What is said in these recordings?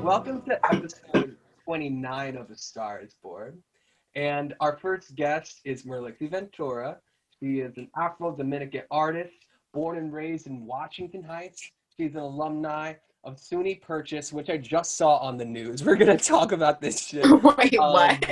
Welcome to episode 29 of A Star is Born. And our first guest is Merlixse Ventura. She is an Afro-Dominican artist born and raised in Washington Heights. She's an alumni of SUNY Purchase, which I just saw on the news. We're going to talk about this shit. Wait, what?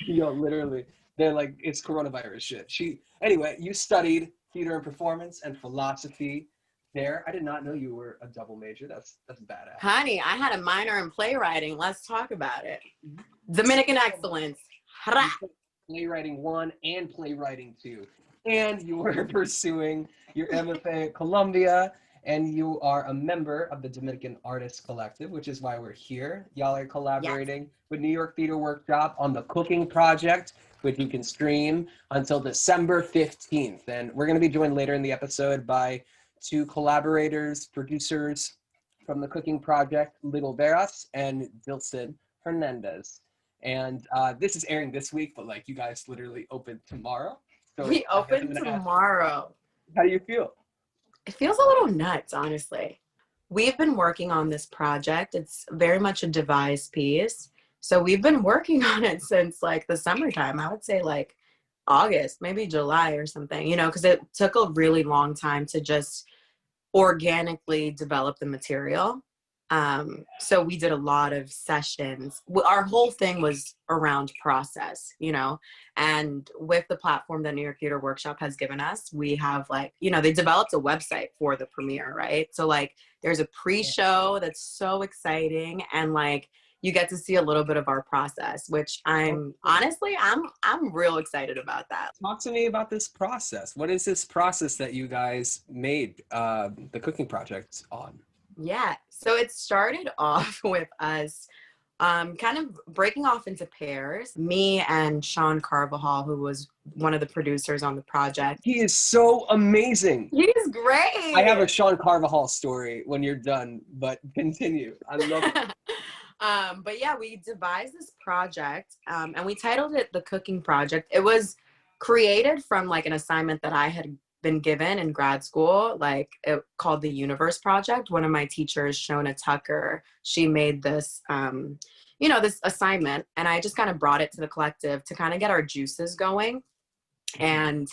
Literally. They're like, it's coronavirus shit. Anyway, you studied theater and performance and philosophy there. I did not know you were a double major. That's badass. Honey, I had a minor in playwriting. Let's talk about it. Dominican excellence. Playwriting 1 and playwriting 2. And you were pursuing your MFA at Columbia, and you are a member of the Dominican Artists Collective, which is why we're here. Y'all are collaborating with New York Theater Workshop on the Cooking Project, which you can stream until December 15th. And we're going to be joined later in the episode by 2 collaborators, producers from the Cooking Project, Little Veras and Dilson Hernandez. And this is airing this week, but like you guys literally open tomorrow. So we open tomorrow. How do you feel? It feels a little nuts, honestly. We've been working on this project. It's very much a devised piece. So we've been working on it since like the summertime. I would say like August, maybe July or something, you know, because it took a really long time to just organically develop the material. So we did a lot of sessions. Our whole thing was around process, you know, and with the platform that New York Theater Workshop has given us, we have like, you know, they developed a website for the premiere, right? So like there's a pre-show that's so exciting, and like you get to see a little bit of our process, which I'm real excited about that. Talk to me about this process. What is this process that you guys made the Cooking Project on? Yeah, so it started off with us kind of breaking off into pairs. Me and Sean Carvajal, who was one of the producers on the project. He is so amazing. He's great. I have a Sean Carvajal story when you're done, but continue. I love it. But yeah, we devised this project and we titled it The Cooking Project. It was created from like an assignment that I had been given in grad school, like it called the Universe Project. One of my teachers, Shona Tucker, she made this, you know, this assignment, and I just kind of brought it to the collective to kind of get our juices going. And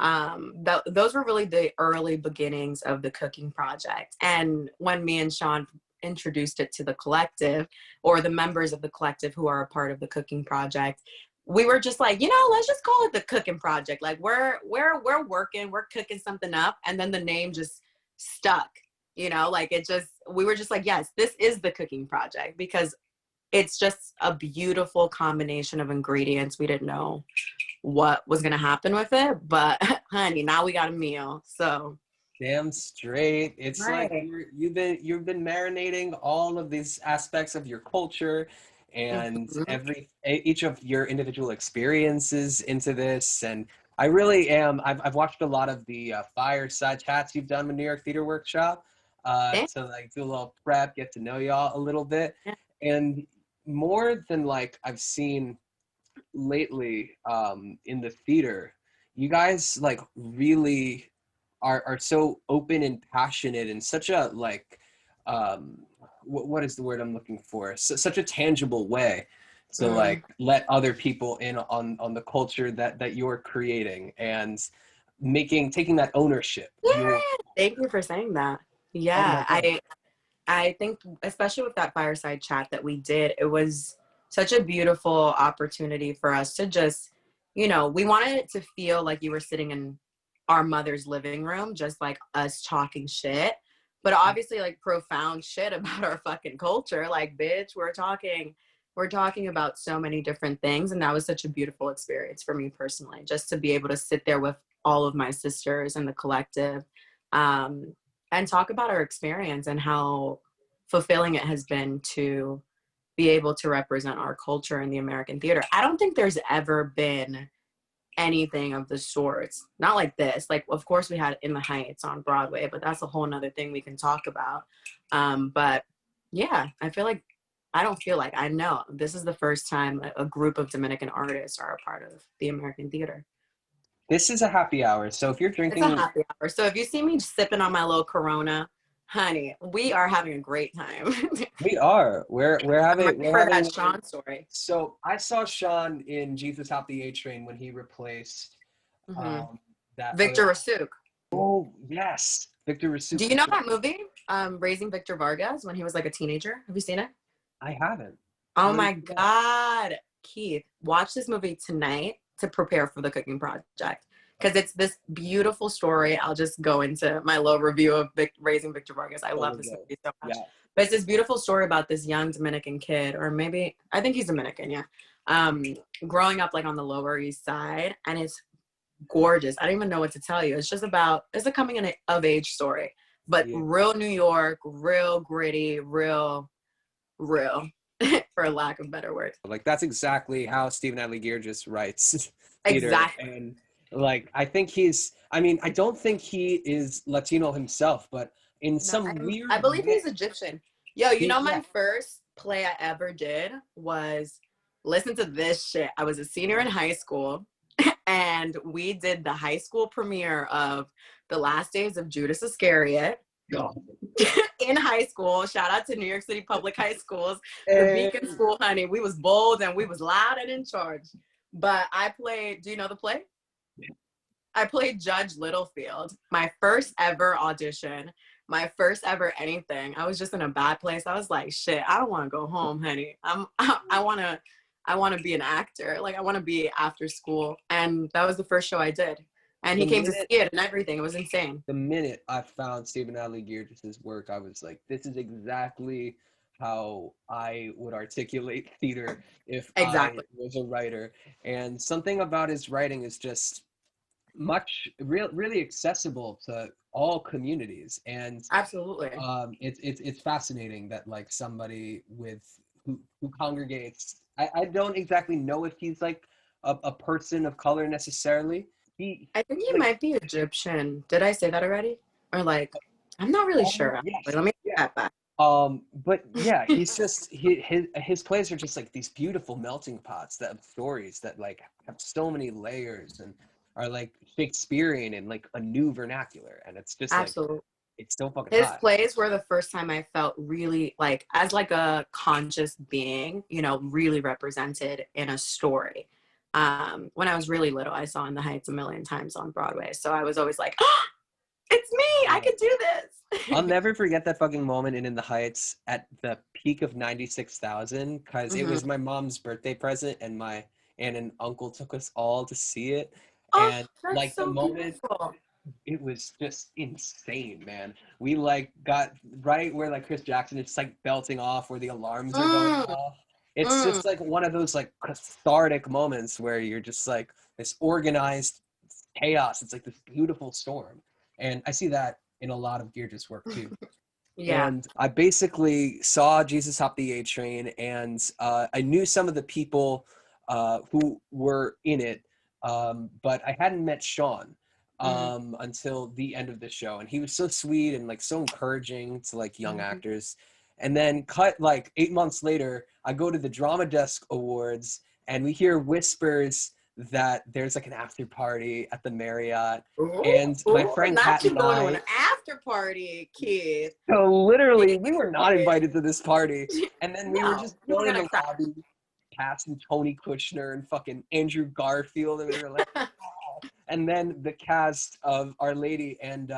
those were really the early beginnings of the Cooking Project. And when me and Sean introduced it to the collective, or the members of the collective who are a part of the Cooking Project, we were just like, you know, let's just call it the Cooking Project. Like we're working, we're cooking something up. And then the name just stuck, you know, like we were just like, yes, this is the Cooking Project, because it's just a beautiful combination of ingredients. We didn't know what was going to happen with it, but honey, now we got a meal. So damn straight. It's right. Like you've been marinating all of these aspects of your culture and each of your individual experiences into this. And I really am, I've watched a lot of the fireside chats you've done with New York Theater Workshop to like do a little prep, get to know y'all a little bit. And more than like I've seen lately in the theater, you guys like really are so open and passionate in such a like, what is the word I'm looking for? Such a tangible way to like let other people in on the culture that you're creating and taking that ownership. Yeah. Thank you for saying that. Yeah, I think especially with that fireside chat that we did, it was such a beautiful opportunity for us to just, you know, we wanted it to feel like you were sitting in our mother's living room, just like us talking shit. But obviously like profound shit about our fucking culture. Like, bitch, we're talking about so many different things. And that was such a beautiful experience for me personally, just to be able to sit there with all of my sisters and the collective and talk about our experience and how fulfilling it has been to be able to represent our culture in the American theater. I don't think there's ever been anything of the sorts, not like this. Like, of course we had In the Heights on Broadway, but that's a whole nother thing we can talk about. But yeah, I know this is the first time a group of Dominican artists are a part of the American theater. This is a happy hour, so if you're drinking, it's a happy hour. So if you see me sipping on my little Corona, honey, we are having a great time. We are. We're I'm having ready for that Sean story. So I saw Sean in Jesus Hop the A Train when he replaced that Victor other. Rasuk. Oh yes, Victor Rasuk. Do you know that movie, Raising Victor Vargas, when he was like a teenager? Have you seen it? I haven't. Oh my God, Keith, watch this movie tonight to prepare for the cooking project. Because it's this beautiful story. I'll just go into my little review of Raising Victor Vargas. I love this movie so much. Yeah. But it's this beautiful story about this young Dominican kid, or maybe, I think he's Dominican, yeah. Growing up like on the Lower East Side. And it's gorgeous. I don't even know what to tell you. It's just about, it's a coming of age story. But real New York, real gritty, real, for lack of better words. Like that's exactly how Stephen Adly Gear just writes theater. Exactly. And like I think I don't think he is Latino himself, but in some weird I believe he's Egyptian. Yo, you know my yeah. first play I ever did was, listen to this shit. I was a senior in high school and we did the high school premiere of The Last Days of Judas Iscariot. In high school. Shout out to New York City public high schools. The Beacon School, honey. We was bold and we was loud and in charge. But I played, do you know the play? Yeah. I played Judge Littlefield. My first ever audition, my first ever anything. I was just in a bad place. I was like, shit, I don't want to go home, honey. I want to be an actor. Like I want to be after school. And that was the first show I did. And he came to see it and everything. It was insane. The minute I found Stephen Adly Gear's work, I was like, this is exactly how I would articulate theater if I was a writer. And something about his writing is just really accessible to all communities. And absolutely, it's fascinating that like somebody who congregates. I don't exactly know if he's like a person of color necessarily. I think he might be Egyptian. Did I say that already? Or like, I'm not really sure. Yes. Let me get that back. But yeah, he's just his plays are just like these beautiful melting pots that have stories that like have so many layers and are like Shakespearean and like a new vernacular, and it's just absolutely. Like, it's so fucking his hot. Plays were the first time I felt really like as like a conscious being, you know, really represented in a story. When I was really little, I saw In the Heights a million times on Broadway. So I was always like, oh, it's me, I could do this. I'll never forget that fucking moment in The Heights at the peak of 96,000 because it was my mom's birthday present and my aunt and uncle took us all to see it. And like so the moment, beautiful. It was just insane, man. We like got right where like Chris Jackson is just like belting off where the alarms are going off. It's just like one of those like cathartic moments where you're just like this organized chaos. It's like this beautiful storm. And I see that in a lot of Gear's work too. Yeah. And I basically saw Jesus Hop the A Train and I knew some of the people who were in it, but I hadn't met Sean until the end of the show. And he was so sweet and like so encouraging to like young actors. And then cut like 8 months later, I go to the Drama Desk Awards and we hear whispers that there's like an after party at the Marriott. And my friend Kat and I, going to an after party, kid. So literally, we were not invited to this party. And then we were just going in the lobby, passing Tony Kushner and fucking Andrew Garfield. And we were like, oh. And then the cast of Our Lady and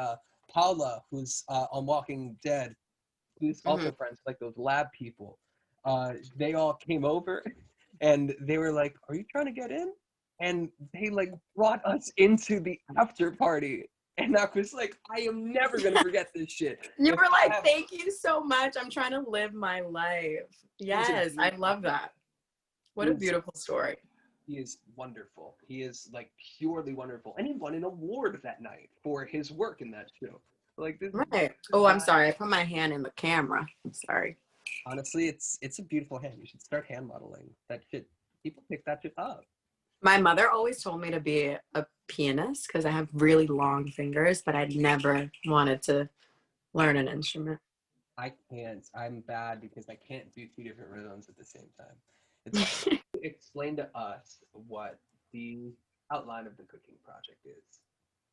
Paula, who's on Walking Dead, who's also friends, like those lab people, they all came over and they were like, are you trying to get in? And they like brought us into the after party. And I was like, I am never going to forget this shit. You were like, thank you so much. I'm trying to live my life. Yes, I love that. What a beautiful story. He is wonderful. He is like purely wonderful. And he won an award that night for his work in that show. Like this. Right. Oh, I'm sorry. I put my hand in the camera. Sorry. Honestly, it's a beautiful hand. You should start hand modeling. That shit, people pick that shit up. My mother always told me to be a pianist because I have really long fingers, but I'd never wanted to learn an instrument. I can't. I'm bad because I can't do two different rhythms at the same time. It's explain to us what the outline of the cooking project is.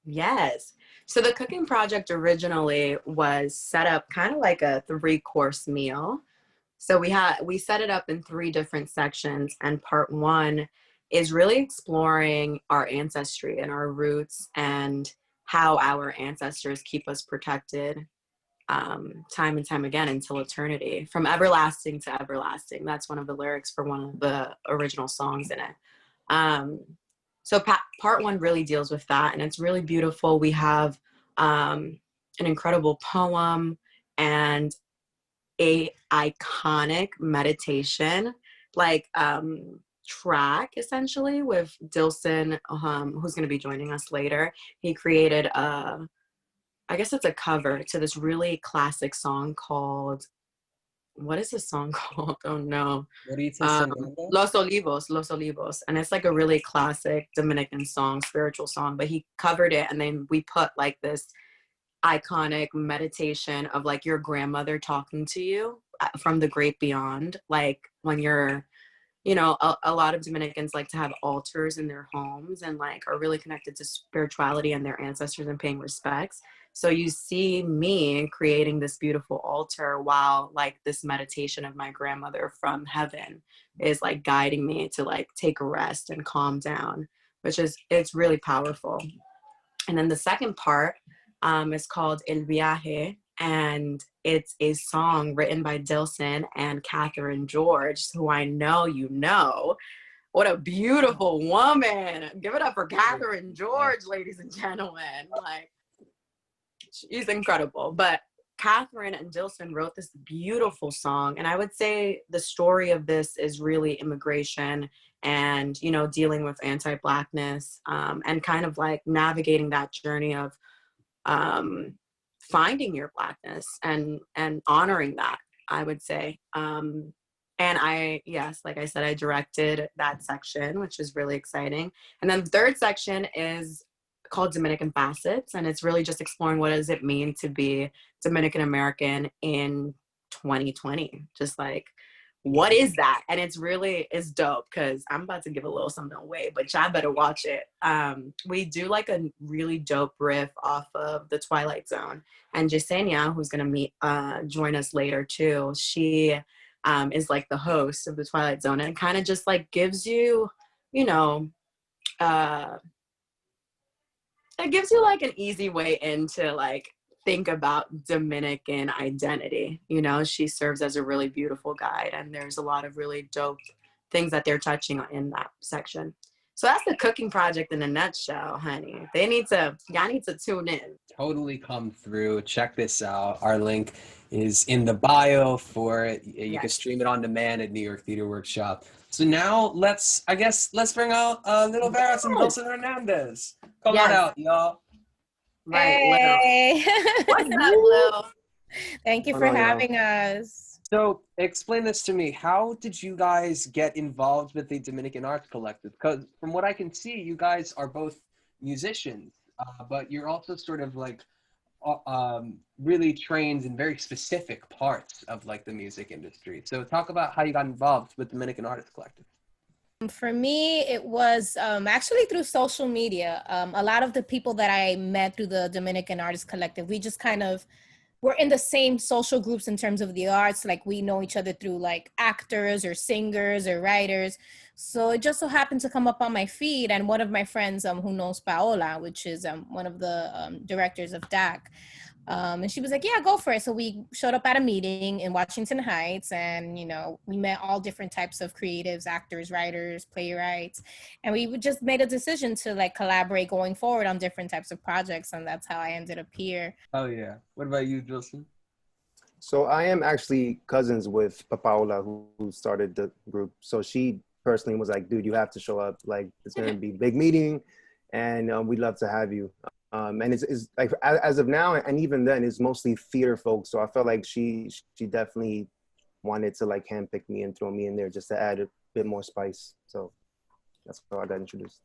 Yes. So the cooking project originally was set up kind of like a 3-course meal. So we set it up in 3 different sections, and part 1 is really exploring our ancestry and our roots and how our ancestors keep us protected time and time again until eternity, from everlasting to everlasting. That's one of the lyrics for one of the original songs in it. Um, so part 1 really deals with that, and it's really beautiful. We have an incredible poem and a iconic meditation, like track essentially, with Dilson, who's going to be joining us later. He created I guess it's a cover to this really classic song called, what is this song called? Oh no. Los Olivos, Los Olivos. And it's like a really classic Dominican song, spiritual song, but he covered it, and then we put like this iconic meditation of like your grandmother talking to you from the great beyond. Like when you're, you know, a lot of Dominicans like to have altars in their homes and like are really connected to spirituality and their ancestors and paying respects. So you see me creating this beautiful altar while like this meditation of my grandmother from heaven is like guiding me to like take a rest and calm down, which is, it's really powerful. And then the second part is called El Viaje, and it's a song written by Dilson and Catherine George, who I know you know. What a beautiful woman. Give it up for Catherine George, ladies and gentlemen. Like, she's incredible. But Catherine and Dilson wrote this beautiful song, and I would say the story of this is really immigration and, you know, dealing with anti-Blackness, and kind of like navigating that journey of finding your Blackness and honoring that, I would say. And yes, like I said, I directed that section, which is really exciting. And then the third section is called Dominican Facets, and it's really just exploring what does it mean to be Dominican American in 2020. Just like, what is that? And it's dope, because I'm about to give a little something away, but y'all better watch it. We do like a really dope riff off of the Twilight Zone, and Jasenia, who's gonna join us later too, she is like the host of the Twilight Zone, and it kind of just like gives you, you know, it gives you like an easy way into like think about Dominican identity. You know, she serves as a really beautiful guide, and there's a lot of really dope things that they're touching on in that section. So that's the cooking project in a nutshell, honey. Y'all need to tune in. Totally come through. Check this out. Our link is in the bio for it. You can stream it on demand at New York Theater Workshop. So now let's bring out little Veras and Dilson Hernandez. Come on out, y'all. Right. Hey. What's up, Lil? Thank you for having us. So explain this to me. How did you guys get involved with the Dominican Arts Collective? Because from what I can see, you guys are both musicians, but you're also sort of like really trained in very specific parts of like the music industry. So talk about how you got involved with Dominican Artists Collective. For me, it was actually through social media. A lot of the people that I met through the Dominican Artists Collective, we just kind of were in the same social groups in terms of the arts. Like we know each other through like actors or singers or writers. So it just so happened to come up on my feed, and one of my friends who knows Paola, which is one of the directors of DAC, and she was like, yeah, go for it. So we showed up at a meeting in Washington Heights, and, you know, we met all different types of creatives, actors, writers, playwrights. And we just made a decision to like collaborate going forward on different types of projects. And that's how I ended up here. Oh yeah. What about you, Dilson? So I am actually cousins with Paola, who started the group. So she personally was like, dude, you have to show up. Like, it's going to be a big meeting, and we'd love to have you. And it's like, as of now, and even then, it's mostly theater folks. So I felt like she definitely wanted to like handpick me and throw me in there just to add a bit more spice. So that's how I got introduced.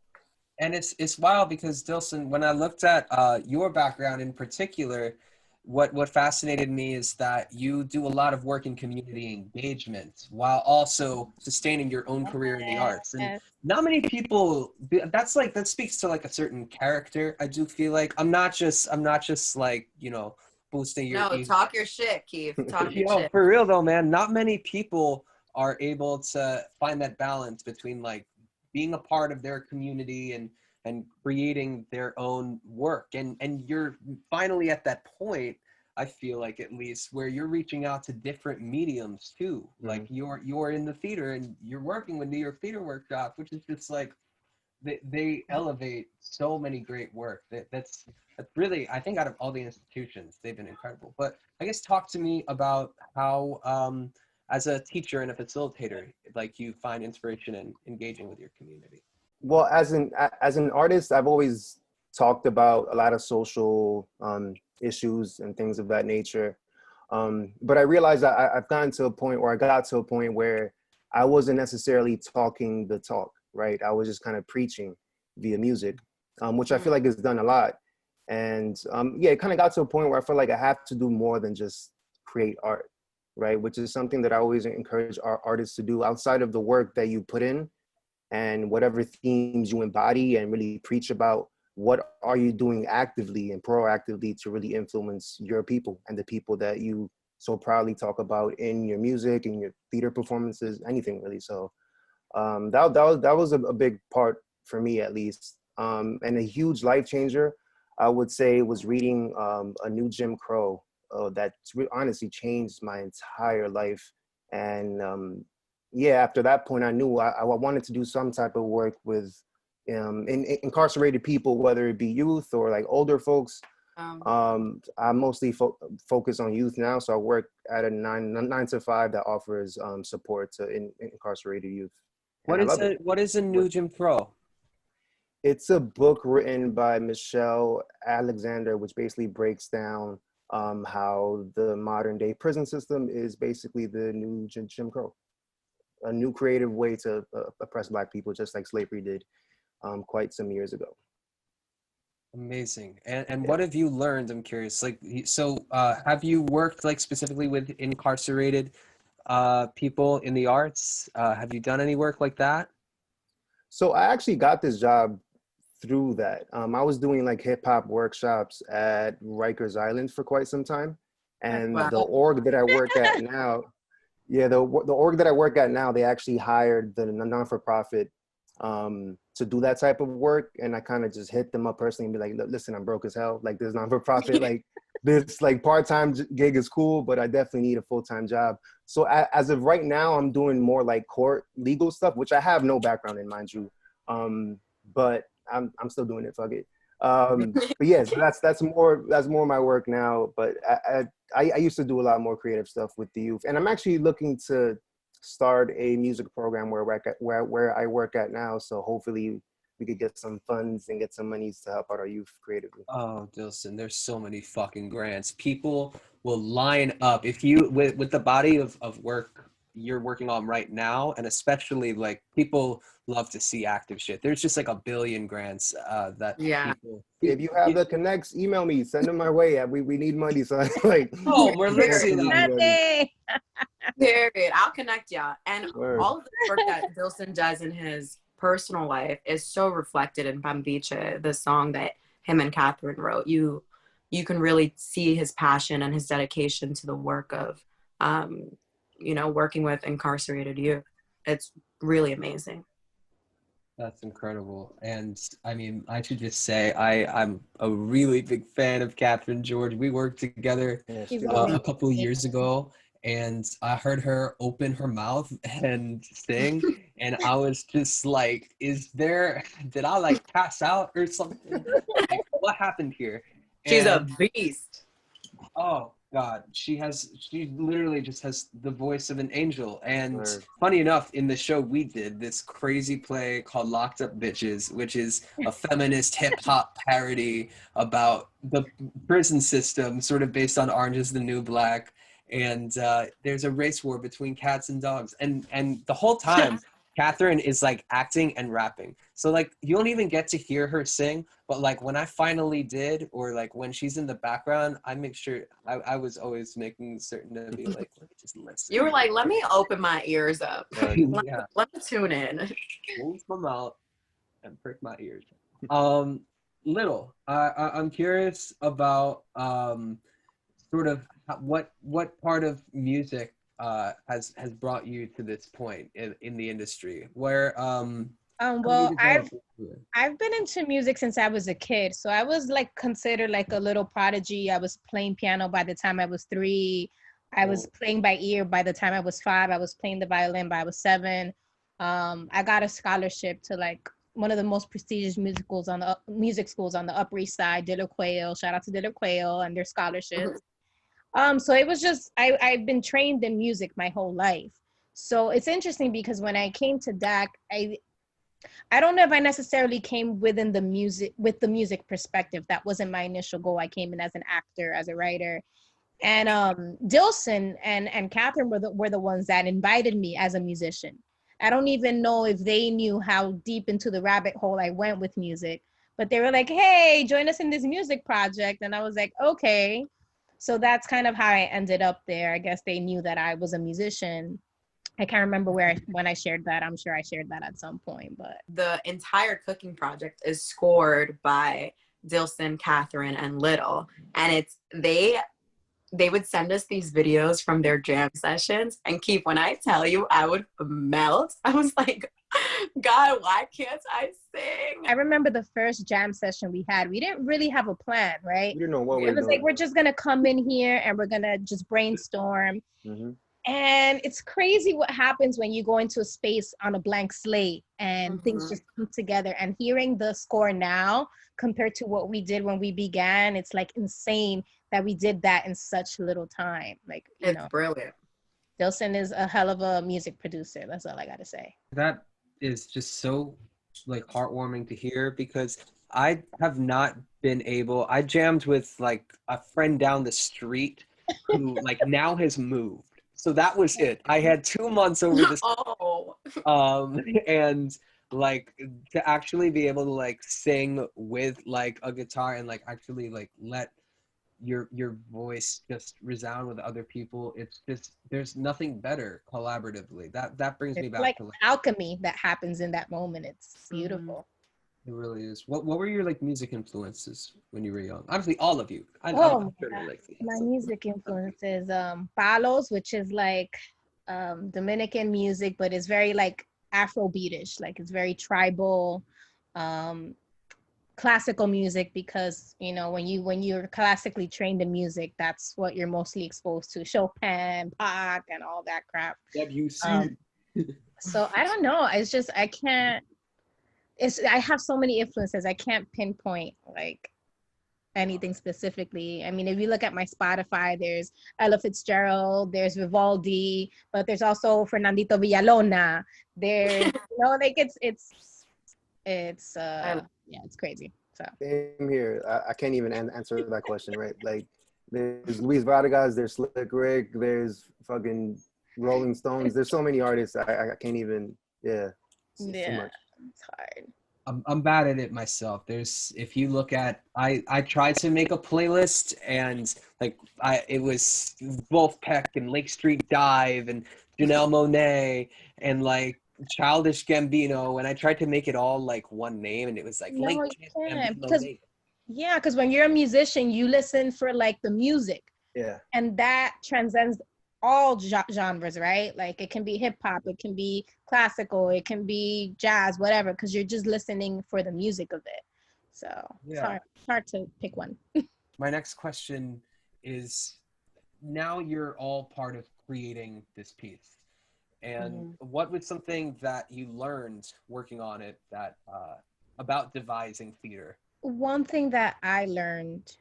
And it's wild because, Dilson, when I looked at your background in particular, what fascinated me is that you do a lot of work in community engagement while also sustaining your own career in the arts. And not many people, that speaks to like a certain character. I do feel like I'm not just like, you know, boosting your talk your shit, Keith. Talk your shit. For real though, man, not many people are able to find that balance between like being a part of their community and creating their own work. And you're finally at that point, I feel like, at least, where you're reaching out to different mediums too. Mm-hmm. Like you're in the theater and you're working with New York Theater Workshop, which is just like, they elevate so many great work. That's really, I think, out of all the institutions, they've been incredible. But I guess talk to me about how, as a teacher and a facilitator, like you find inspiration in engaging with your community. Well, as an artist, I've always talked about a lot of social issues and things of that nature. But I realized I've gotten to a point, or I got to a point where I wasn't necessarily talking the talk, right? I was just kind of preaching via music, which I feel like is done a lot. And yeah, it kind of got to a point where I feel like I have to do more than just create art, right? Which is something that I always encourage our artists to do outside of the work that you put in. And whatever themes you embody and really preach about, what are you doing actively and proactively to really influence your people and the people that you so proudly talk about in your music, in your theater performances, anything really. So that was a big part for me, at least. And a huge life changer, I would say, was reading A New Jim Crow. That honestly changed my entire life. And yeah, after that point, I knew I wanted to do some type of work with incarcerated people, whether it be youth or like older folks. I mostly focus on youth now, so I work at a 9 to 5 that offers support to incarcerated youth. What is A New Jim Crow? It's a book written by Michelle Alexander, which basically breaks down how the modern day prison system is basically the new Jim Crow. A new creative way to oppress Black people, just like slavery did quite some years ago. Amazing. And what have you learned? I'm curious. Like, so have you worked like specifically with incarcerated people in the arts? Have you done any work like that? So I actually got this job through that. I was doing like hip hop workshops at Rikers Island for quite some time. And the org that I work at now, the org that I work at now, they actually hired the non-for-profit to do that type of work. And I kind of just hit them up personally and be like, listen, I'm broke as hell. Like, this non-for-profit, like this like part-time gig is cool, but I definitely need a full-time job. So as of right now, I'm doing more like court legal stuff, which I have no background in, mind you. But I'm still doing it, fuck it. But yes, that's more my work now. But I used to do a lot more creative stuff with the youth, and I'm actually looking to start a music program where I work at now. So hopefully we could get some funds and get some monies to help out our youth creatively. Oh, Dilson, there's so many fucking grants. People will line up if you with the body of work you're working on right now, and especially like people love to see active shit. There's just like a billion grants people. If you have the connects, email me, send them my way. We need money, so like Merlixse. Period. I'll connect y'all. And all of the work that Dilson does in his personal life is so reflected in Bambiche, the song that him and Catherine wrote. You can really see his passion and his dedication to the work of working with incarcerated youth. It's really amazing. That's incredible. And I mean, I should just say I'm a really big fan of Catherine George. We worked together a couple years ago, and I heard her open her mouth and sing, and I was just like, did I like pass out or something? Like, what happened here? She's a beast. Oh God, she literally just has the voice of an angel. And funny enough, in the show we did this crazy play called Locked Up Bitches, which is a feminist hip hop parody about the prison system, sort of based on Orange is the New Black. And there's a race war between cats and dogs. And the whole time, Catherine is like acting and rapping. So like you don't even get to hear her sing, but like when I finally did, or like when she's in the background, I make sure I was always making certain to be like, let me just listen. You were like, let me open my ears up. Right. Yeah. Let me tune in. Close my mouth and prick my ears. Little, I'm curious about sort of what part of music has brought you to this point in the industry where Well, I've been into music since I was a kid. So I was like considered like a little prodigy. I was playing piano by the time I was 3. I was playing by ear by the time I was 5. I was playing the violin by I was 7. I got a scholarship to like one of the most prestigious music schools on the Upper East Side, De La Quayle. Shout out to De La Quayle and their scholarships. So it was just I've been trained in music my whole life. So it's interesting because when I came to DAC, I don't know if I necessarily came with the music perspective. That wasn't my initial goal. I came in as an actor, as a writer. And Dilson and Catherine were the ones that invited me as a musician. I don't even know if they knew how deep into the rabbit hole I went with music, but they were like, hey, join us in this music project. And I was like, okay. So that's kind of how I ended up there. I guess they knew that I was a musician. I can't remember when I shared that. I'm sure I shared that at some point, but. The entire cooking project is scored by Dilson, Catherine, and Little. And they would send us these videos from their jam sessions, and Keith, when I tell you, I would melt. I was like, God, why can't I sing? I remember the first jam session we had. We didn't really have a plan, right? We didn't know what we It were was doing. like, we're just going to come in here and we're going to just brainstorm. Mm-hmm. And it's crazy what happens when you go into a space on a blank slate and things just come together. And hearing the score now compared to what we did when we began, it's like insane that we did that in such little time. Like, it's brilliant. Dilson is a hell of a music producer. That's all I got to say. That is just so like heartwarming to hear, because I have not been able, I jammed with like a friend down the street who like now has moved. So that was it. I had 2 months over this. And like to actually be able to like sing with like a guitar and like actually like let your voice just resound with other people. It's just, there's nothing better collaboratively. That brings me back like to like alchemy that happens in that moment. It's beautiful. It really is. What were your like music influences when you were young? Obviously, all of you. I'm sure like my music influences, palos, which is like Dominican music, but it's very like Afrobeatish. Like it's very tribal, classical music, because you know when you're classically trained in music, that's what you're mostly exposed to: Chopin, Bach, and all that crap. So I don't know. It's just I have so many influences. I can't pinpoint like anything specifically. I mean, if you look at my Spotify, there's Ella Fitzgerald, there's Vivaldi, but there's also Fernandito Villalona. There's like it's it's crazy. So Same here. I can't even answer that question, right? Like there's Luis Vargas, there's Slick Rick, there's fucking Rolling Stones. There's so many artists. I can't even. Yeah. It's too much. It's hard. I'm bad at it myself. If you look at, I tried to make a playlist, and like it was Wolfpack and Lake Street Dive and Janelle Monáe and like Childish Gambino, and I tried to make it all like one name, and it was like No, Lake you can't, Gambino. because when you're a musician, you listen for like the music. Yeah. And that transcends all genres, right? Like it can be hip hop, it can be classical, it can be jazz, whatever, because you're just listening for the music of it. So it's hard to pick one. My next question is, now you're all part of creating this piece, and what was something that you learned working on it that about devising theater? One thing that I learned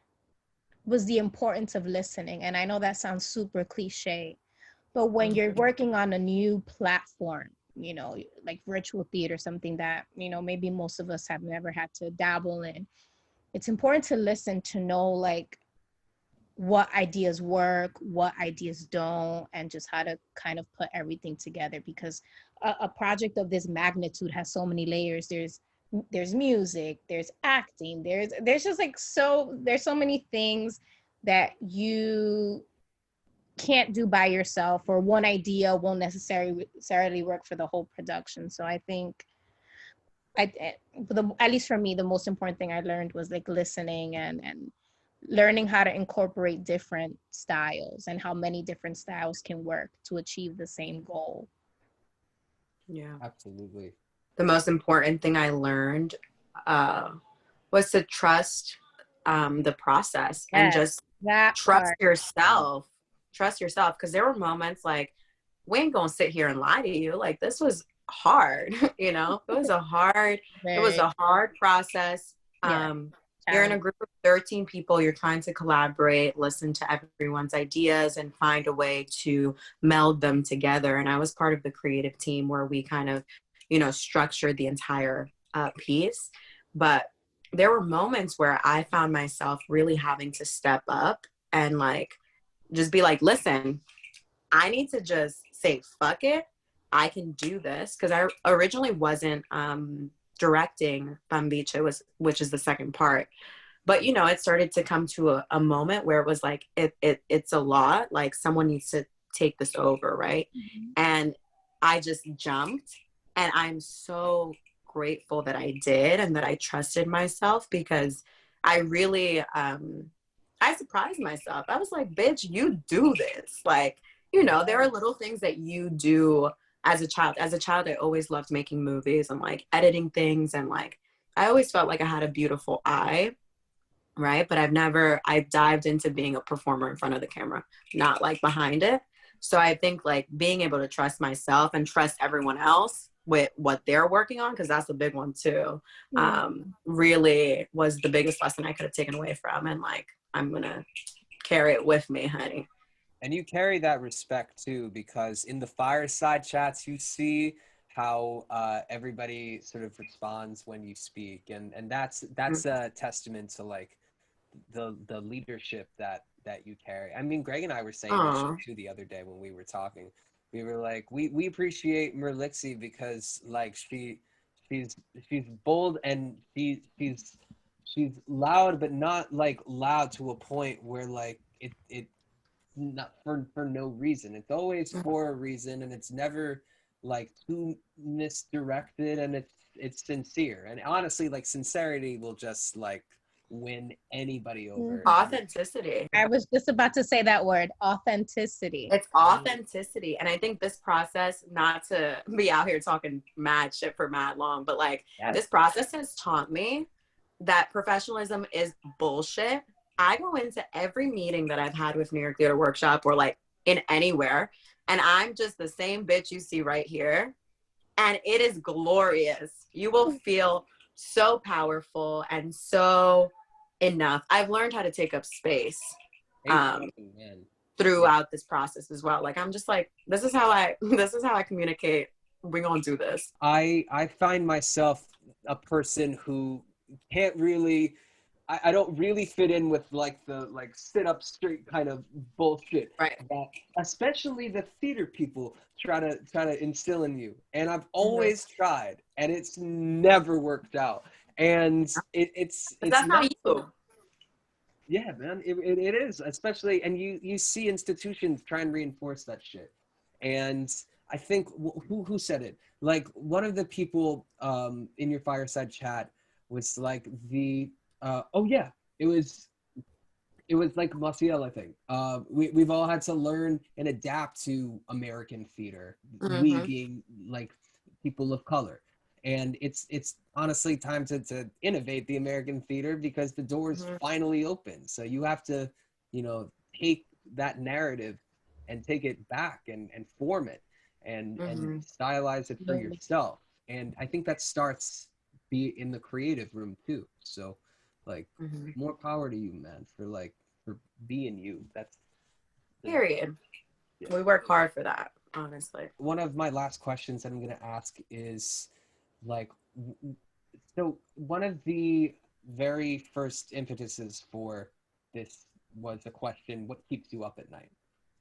was the importance of listening. And I know that sounds super cliche, but when you're working on a new platform, like virtual theater, something that, maybe most of us have never had to dabble in, it's important to listen to know like what ideas work, what ideas don't, and just how to kind of put everything together, because a project of this magnitude has so many layers. There's music, there's acting, there's just like there's so many things that you can't do by yourself, or one idea won't necessarily work for the whole production. So I think at least for me, the most important thing I learned was like listening and learning how to incorporate different styles and how many different styles can work to achieve the same goal. Yeah, Absolutely. the most important thing I learned was to trust the process, and just trust yourself. Trust yourself, because there were moments like, we ain't gonna sit here and lie to you. Like, this was hard, you know. It was a hard process. You're in a group of 13 people. You're trying to collaborate, listen to everyone's ideas, and find a way to meld them together. And I was part of the creative team where we kind of, you know, structured the entire piece. But there were moments where I found myself really having to step up and like just be like, listen, I need to just say, fuck it. I can do this. Because I originally wasn't directing Bambiche, which is the second part. But, you know, it started to come to a moment where it was like, it's a lot. Like, someone needs to take this over, right? Mm-hmm. And I just jumped. And I'm so grateful that I did and that I trusted myself, because I really, I surprised myself. I was like, bitch, you do this. Like, you know, there are little things that you do as a child. As a child, I always loved making movies and like editing things. And like, I always felt like I had a beautiful eye, right? But I've dived into being a performer in front of the camera, not like behind it. So I think like being able to trust myself and trust everyone else with what they're working on, because that's a big one too, really was the biggest lesson I could have taken away from. And like, I'm gonna carry it with me, honey. And you carry that respect too, because in the fireside chats, you see how everybody sort of responds when you speak, and that's a testament to like the leadership that you carry. I mean, Greg and I were saying this shit too the other day when we were talking. We were like, we appreciate Merlixse because like she's bold, and she's loud, but not like loud to a point where like it not for no reason. It's always for a reason, and it's never like too misdirected, and it's sincere. And honestly, like, sincerity will just like win anybody over. Authenticity. I was just about to say that word, authenticity. It's authenticity. And I think this process, not to be out here talking mad shit for mad long, but like this process has taught me that professionalism is bullshit. I go into every meeting that I've had with New York Theater Workshop or like in anywhere, and I'm just the same bitch you see right here. And it is glorious. You will feel so powerful and so enough. I've learned how to take up space throughout this process as well. Like, I'm just like, this is how I communicate. We're gonna do this. I find myself a person who can't really, I don't really fit in with like the like sit up straight kind of bullshit, right? That especially the theater people try to instill in you, and I've always tried, and it's never worked out. And it's that's not you. Yeah, man, it is, especially, and you see institutions try and reinforce that shit. And I think who said it? Like, one of the people in your fireside chat was like it was like Maciel, I think. We've all had to learn and adapt to American theater, we being like people of color. And it's honestly time to innovate the American theater, because the doors finally open. So you have to, you know, take that narrative and take it back and form it and stylize it for yourself. And I think that starts in the creative room too. So like, more power to you, man, for being you. That's period. Yeah. We work hard for that, honestly. One of my last questions that I'm going to ask is, like, so one of the very first impetuses for was a question, what keeps you up at night?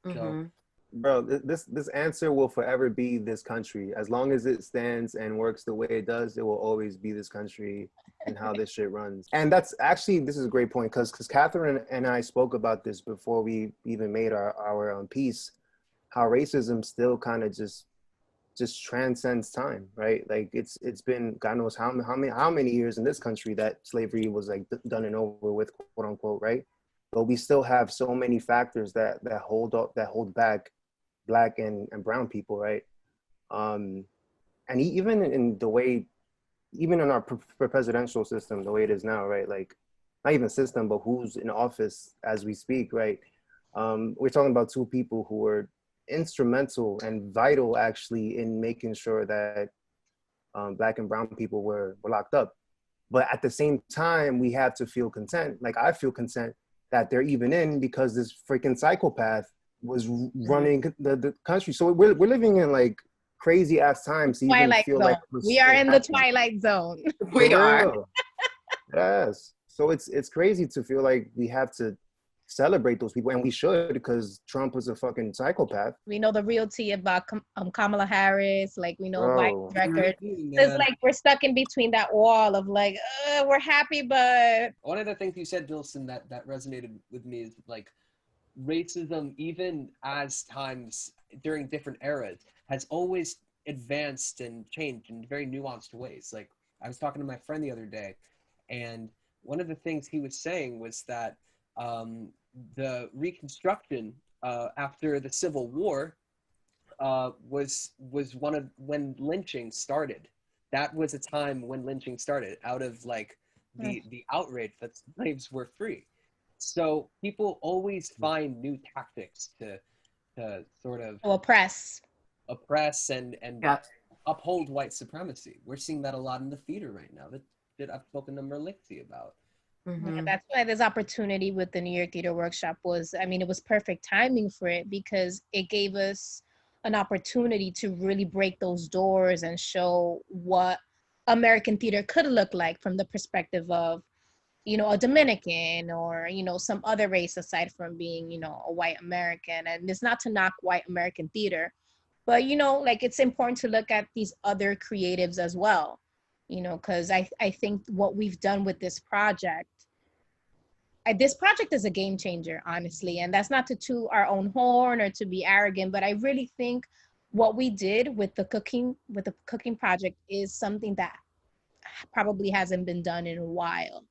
So Mhm. Bro, this answer will forever be this country. As long as it stands and works the way it does, it will always be this country and how this shit runs. And that's actually, this is a great point, because Catherine and I spoke about this before we even made our piece, how racism still kind of just transcends time, right? Like it's been God knows how many years in this country that slavery was like done and over with, quote unquote, right? But we still have so many factors that hold back Black and brown people, right? And even in the way, even in our presidential system, the way it is now, right? Like not even system, but who's in office as we speak, right? We're talking about two people who were instrumental and vital actually in making sure that Black and brown people were locked up. But at the same time, we have to feel content. Like I feel content that they're even in, because this freaking psychopath was running the country. So we're living in like crazy ass times to even Twilight feel zone. like we're We are still in the happy. twilight zone. We For are. real. Yes. So it's crazy to feel like we have to celebrate those people, and we should, because Trump was a fucking psychopath. We know the real tea about Kamala Harris. Like we know Bro. Biden's record. It's man, like we're stuck in between that wall of like, we're happy, but one of the things you said, Dilson, that resonated with me is like racism, even as times during different eras, has always advanced and changed in very nuanced ways. Like I was talking to my friend the other day, and one of the things he was saying was that the Reconstruction after the Civil War was one of when lynching started. That was a time when lynching started, out of like the outrage that slaves were free. So people always find new tactics to sort of oppress. oppress and Yeah. uphold white supremacy. We're seeing that a lot in the theater right now. That I've spoken to Merlixse about. Yeah, Mhm. that's why this opportunity with the New York Theater Workshop was, I mean, it was perfect timing for it, because it gave us an opportunity to really break those doors and show what American theater could look like from the perspective of, you know, a Dominican or, you know, some other race aside from being, you know, a white American. And it's not to knock white American theater, but, you know, like it's important to look at these other creatives as well, you know, because I think what we've done with this project, this project is a game changer, honestly. And that's not to toot our own horn or to be arrogant, but I really think what we did with the cooking project is something that probably hasn't been done in a while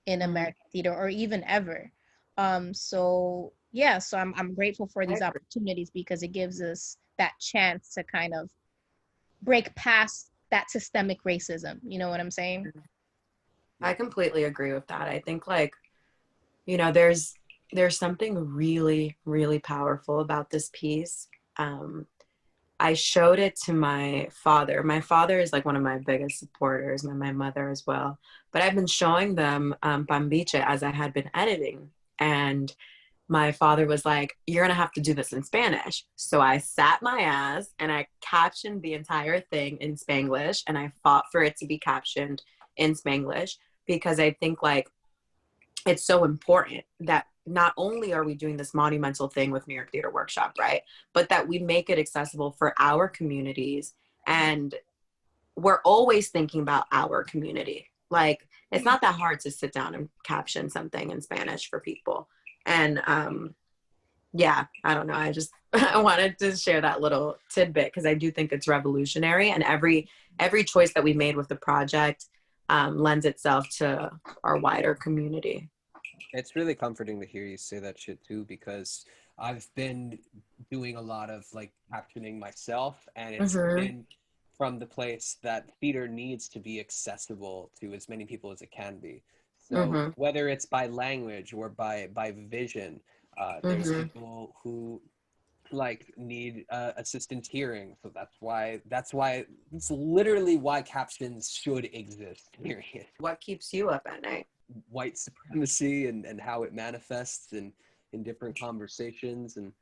in American theater, or even ever. So yeah, so I'm grateful for these opportunities, because it gives us that chance to kind of break past that systemic racism. You know what I'm saying? I completely agree with that. I think like, you know, there's something really, really powerful about this piece. I showed it to my father. My father is like one of my biggest supporters, and my mother as well. But I've been showing them Pambiche as I had been editing. And my father was like, you're going to have to do this in Spanish. So I sat my ass and I captioned the entire thing in Spanglish, and I fought for it to be captioned in Spanglish, because I think like it's so important that not only are we doing this monumental thing with New York Theater Workshop, right, but that we make it accessible for our communities. And we're always thinking about our community. Like, it's not that hard to sit down and caption something in Spanish for people. And yeah, I don't know. I wanted to share that little tidbit, because I do think it's revolutionary. And every choice that we made with the project lends itself to our wider community. It's really comforting to hear you say that shit too, because I've been doing a lot of like captioning myself, and it's been from the place that theater needs to be accessible to as many people as it can be. So whether it's by language or by vision, there's people who like need assistance hearing. So that's why it's literally why captions should exist. Period. What keeps you up at night? White supremacy and how it manifests in different conversations, and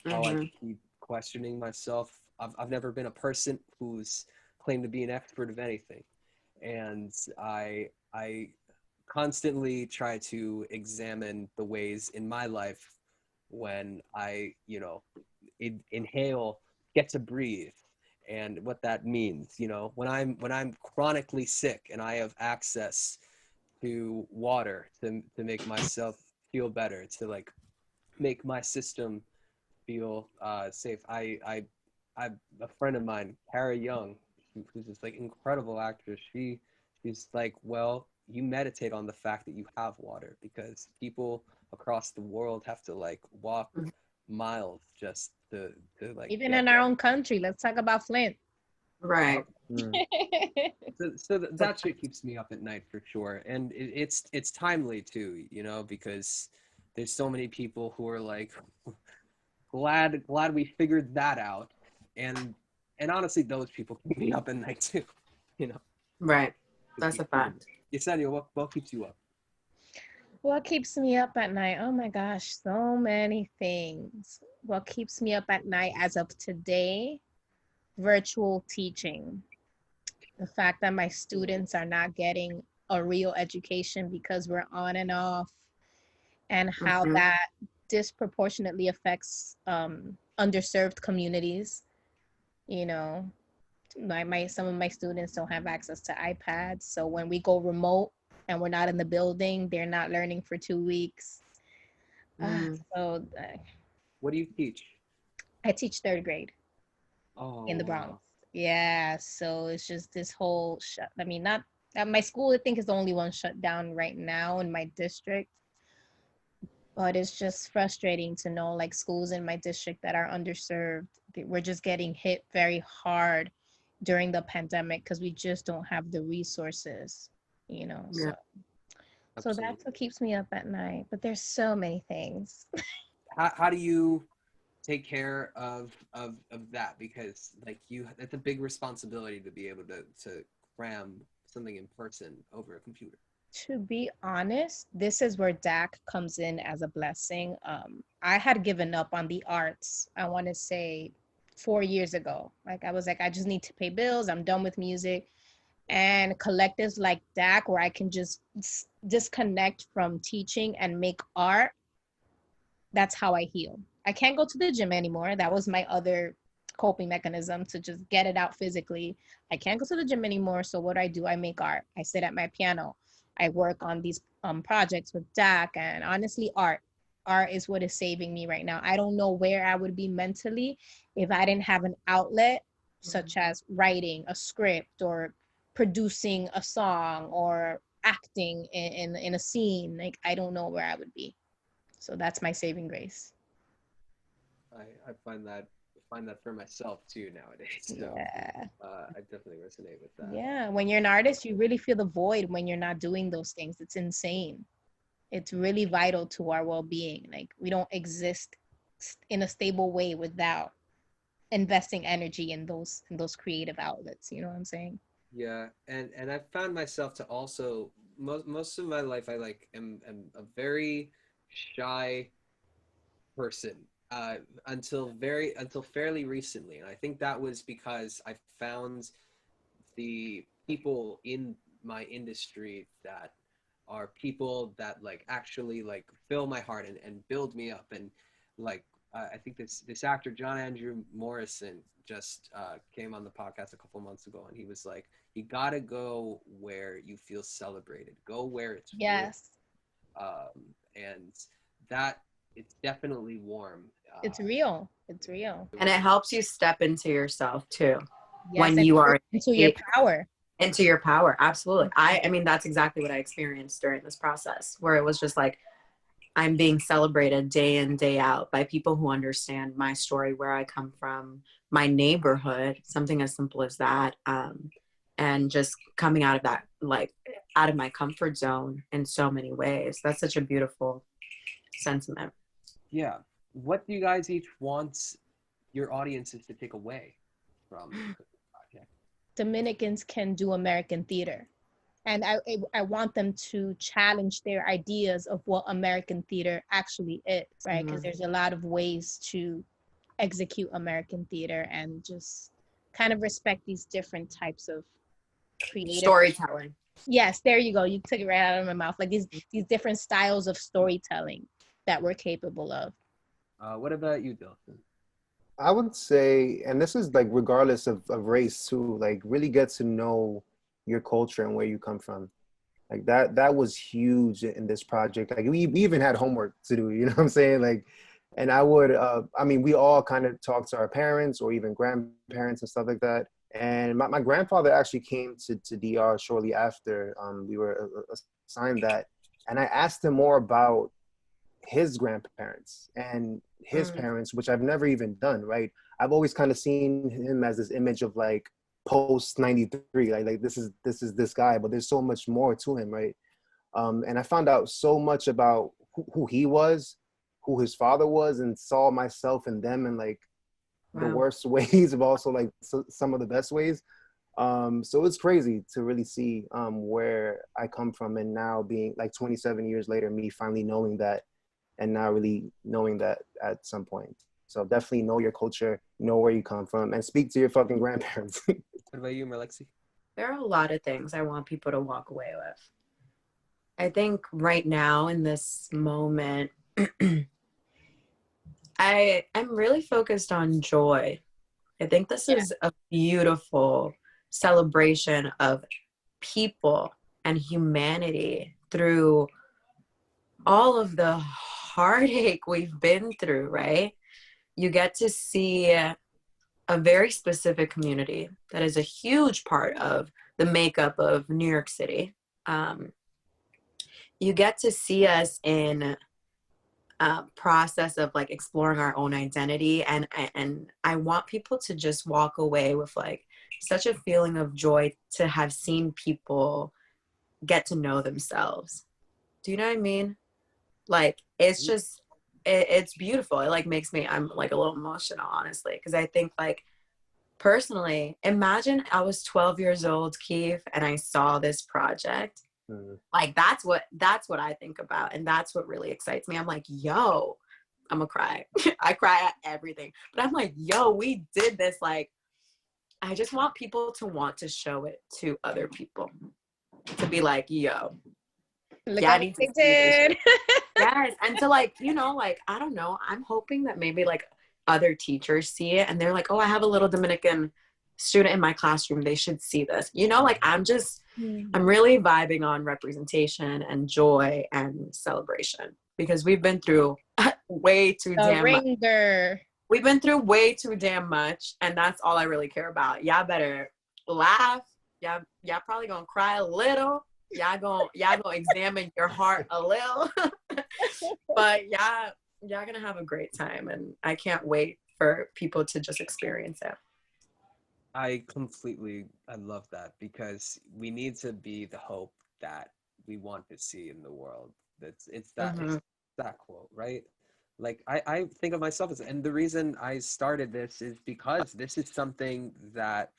how I keep questioning myself. I've never been a person who's claimed to be an expert of anything, and I constantly try to examine the ways in my life when I, inhale, get to breathe, and what that means. When I'm chronically sick and I have access to water to make myself feel better, to like make my system feel safe. I a friend of mine, Kara Young, who's this like incredible actress. She's like, well, you meditate on the fact that you have water, because people across the world have to like walk miles just to like Even get in our own country, let's talk about Flint. Right. that shit keeps me up at night for sure. And it's timely too, because there's so many people who are like glad we figured that out, and honestly those people keep me up at night too. Right. That's a fact. Yesenia, what keeps you up? What keeps me up at night? Oh my gosh, so many things. What keeps me up at night as of today? Virtual teaching. The fact that my students are not getting a real education because we're on and off, and how that disproportionately affects underserved communities. Some of my students don't have access to iPads, so when we go remote and we're not in the building, they're not learning for 2 weeks. So What do you teach? I teach 3rd grade in the Bronx. Wow. Yeah, so it's just this whole not at my school, I think is the only one shut down right now in my district. But it's just frustrating to know like schools in my district that are underserved, we're just getting hit very hard during the pandemic because we just don't have the resources, Yeah. So that's what keeps me up at night. But there's so many things. How do you take care of that? Because like it's a big responsibility to be able to cram something in person over a computer. To be honest, this is where DAC comes in as a blessing. I had given up on the arts, I want to say 4 years ago. Like I was like, I just need to pay bills. I'm done with music. And collectives like DAC, where I can just disconnect from teaching and make art, that's how I heal. I can't go to the gym anymore. That was my other coping mechanism, to just get it out physically. I can't go to the gym anymore. So what do? I make art. I sit at my piano. I work on these projects with DAC, and honestly, art is what is saving me right now. I don't know where I would be mentally if I didn't have an outlet such as writing a script or producing a song or acting in a scene. Like, I don't know where I would be. So that's my saving grace. I find that for myself too nowadays. So, yeah. I definitely resonate with that. Yeah, when you're an artist, you really feel the void when you're not doing those things. It's insane. It's really vital to our well-being. Like, we don't exist in a stable way without investing energy in those creative outlets. You know what I'm saying? Yeah, and I've found myself to also most of my life I am a very shy person until fairly recently, and I think that was because I found the people in my industry that are people that like actually like fill my heart and build me up. And like I think this actor John Andrew Morrison just came on the podcast a couple months ago, and he was like, you gotta go where you feel celebrated, go where it's yes real. And that it's definitely warm. It's real. It's real. And it helps you step into yourself too. Yes, when you are into your power. Into your power. Absolutely. I mean, that's exactly what I experienced during this process, where it was just like, I'm being celebrated day in, day out by people who understand my story, where I come from, my neighborhood, something as simple as that. And just coming out of that, like out of my comfort zone in so many ways. That's such a beautiful sentiment. Yeah. What do you guys each want your audiences to take away from the project? Dominicans can do American theater. And I want them to challenge their ideas of what American theater actually is, right? Because there's a lot of ways to execute American theater, and just kind of respect these different types of creative Yes, there you go. You took it right out of my mouth. Like these different styles of storytelling that we're capable of. What about you, Dilson? I would say, and this is like regardless of race too, like really get to know your culture and where you come from. Like that was huge in this project. Like we even had homework to do, you know what I'm saying? Like, and I would, I mean, we all kind of talked to our parents or even grandparents and stuff like that. And my grandfather actually came to DR shortly after we were assigned that. And I asked him more about his grandparents and his parents, which I've never even done, right? I've always kind of seen him as this image of like post 93, like this is this guy, but there's so much more to him, right? And I found out so much about who he was, who his father was, and saw myself in them in like the worst ways, but also like some of the best ways. So it's crazy to really see where I come from, and now being like 27 years later, me finally knowing that, and now really knowing that at some point. So definitely know your culture, know where you come from, and speak to your fucking grandparents. What about you, Merlixse? There are a lot of things I want people to walk away with. I think right now in this moment, I'm really focused on joy. I think this is a beautiful celebration of people and humanity through all of the heartache we've been through, right? You get to see a very specific community that is a huge part of the makeup of New York City. You get to see us in a process of like exploring our own identity, and I want people to just walk away with like such a feeling of joy to have seen people get to know themselves. Do you know what I mean? Like it's just it's beautiful. It like makes me, I'm like a little emotional, honestly, because I think like personally, imagine I was 12 years old, Keith, and I saw this project. Like that's what I think about, and that's what really excites me. I'm like, yo, I'm gonna cry. I cry at everything, but I'm like, yo, we did this. Like, I just want people to want to show it to other people, to be like, yo, Look yeah, I what need to they see this. did. Yes, and to like, you know, like, I don't know, I'm hoping that maybe like other teachers see it and they're like, oh, I have a little Dominican student in my classroom, they should see this, you know. Like I'm really vibing on representation and joy and celebration, because we've been through way too damn much. We've been through way too damn much, and that's all I really care about. Y'all better laugh. Y'all probably gonna cry a little. Y'all gonna examine your heart a little. But y'all gonna have a great time, and I can't wait for people to just experience it. I love that, because we need to be the hope that we want to see in the world. It's that quote, right? Like I think of myself as, and the reason I started this is because this is something that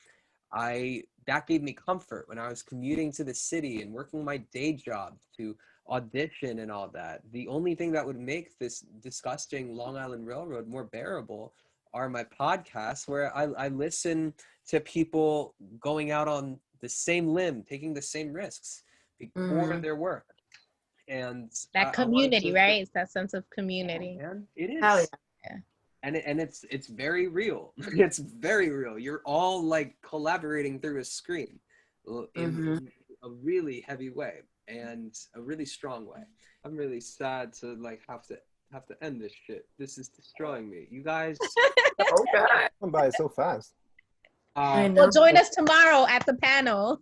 gave me comfort when I was commuting to the city and working my day job to audition and all that. The only thing that would make this disgusting Long Island Railroad more bearable are my podcasts, where I listen to people going out on the same limb, taking the same risks for their work. And that community, right? It's that sense of community. And it is. Hell yeah. And it's very real. It's very real. You're all like collaborating through a screen in a really heavy way and a really strong way. I'm really sad to like have to end this shit. This is destroying me. You guys. Oh God. Come by so fast. Well, join us tomorrow at the panel.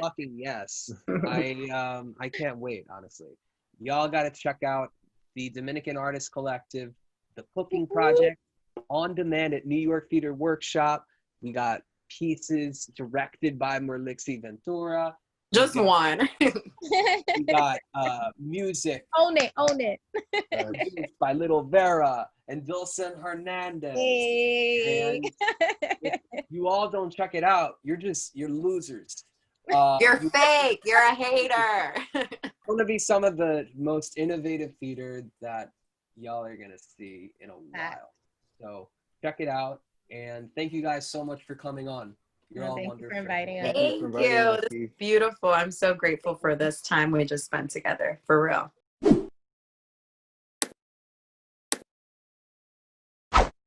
Fucking yes. I can't wait, honestly. Y'all gotta check out the Dominican Artist Collective, the Cooking Project, on demand at New York Theater Workshop. We got pieces directed by Merlixse Ventura. Just one. We got music. Own it. By Little Vera and Dilson Hernandez. Hey. And if you all don't check it out, you're losers. You're fake. You're a hater. It's going to be some of the most innovative theater that y'all are going to see in a while. So check it out. And thank you guys so much for coming on. You're all Thank you wonderful. for inviting us. Thank you for Thank inviting you. us, This Steve. is beautiful. I'm so grateful for this time we just spent together. For real.